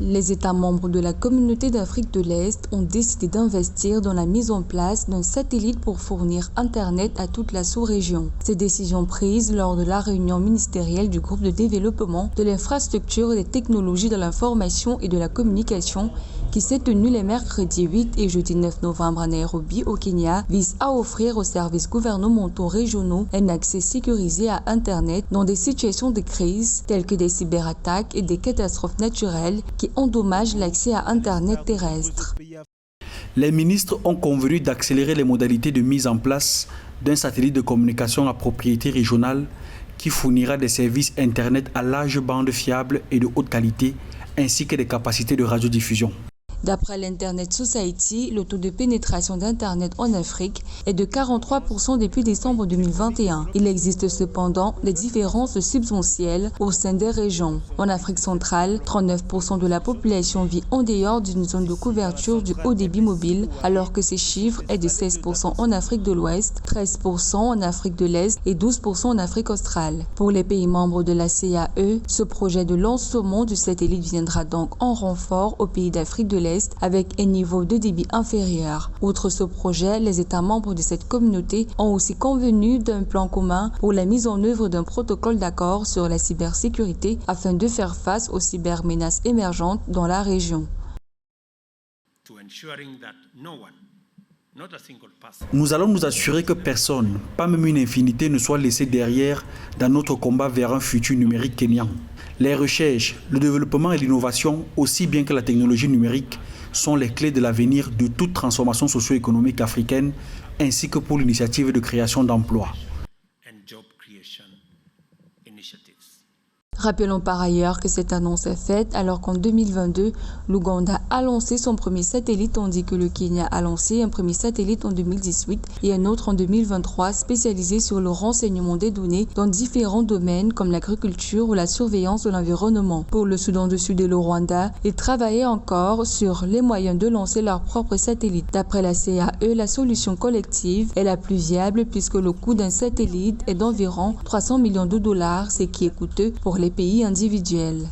Les États membres de la Communauté d'Afrique de l'Est ont décidé d'investir dans la mise en place d'un satellite pour fournir Internet à toute la sous-région. Ces décisions prises lors de la réunion ministérielle du groupe de développement de l'infrastructure et des technologies de l'information et de la communication qui s'est tenue les mercredis 8 et jeudi 9 novembre à Nairobi au Kenya vise à offrir aux services gouvernementaux régionaux un accès sécurisé à Internet dans des situations de crise telles que des cyberattaques et des catastrophes naturelles qui endommagent l'accès à Internet terrestre. Les ministres ont convenu d'accélérer les modalités de mise en place d'un satellite de communication à propriété régionale qui fournira des services Internet à large bande fiable et de haute qualité ainsi que des capacités de radiodiffusion. D'après l'Internet Society, le taux de pénétration d'Internet en Afrique est de 43% depuis décembre 2021. Il existe cependant des différences substantielles au sein des régions. En Afrique centrale, 39% de la population vit en dehors d'une zone de couverture du haut débit mobile, alors que ce chiffre est de 16% en Afrique de l'Ouest, 13% en Afrique de l'Est et 12% en Afrique australe. Pour les pays membres de la CAE, ce projet de lancement du satellite viendra donc en renfort aux pays d'Afrique de l'Est avec un niveau de débit inférieur. Outre ce projet, les États membres de cette communauté ont aussi convenu d'un plan commun pour la mise en œuvre d'un protocole d'accord sur la cybersécurité afin de faire face aux cybermenaces émergentes dans la région. Nous allons nous assurer que personne, pas même une infinité, ne soit laissé derrière dans notre combat vers un futur numérique kényan. Les recherches, le développement et l'innovation, aussi bien que la technologie numérique, sont les clés de l'avenir de toute transformation socio-économique africaine, ainsi que pour l'initiative de création d'emplois. Rappelons par ailleurs que cette annonce est faite alors qu'en 2022, l'Ouganda a lancé son premier satellite tandis que le Kenya a lancé un premier satellite en 2018 et un autre en 2023 spécialisé sur le renseignement des données dans différents domaines comme l'agriculture ou la surveillance de l'environnement. Pour le Soudan du Sud et le Rwanda, ils travaillaient encore sur les moyens de lancer leur propre satellite. D'après la CAE, la solution collective est la plus viable puisque le coût d'un satellite est d'environ $300 millions, ce qui est coûteux pour les pays individuels.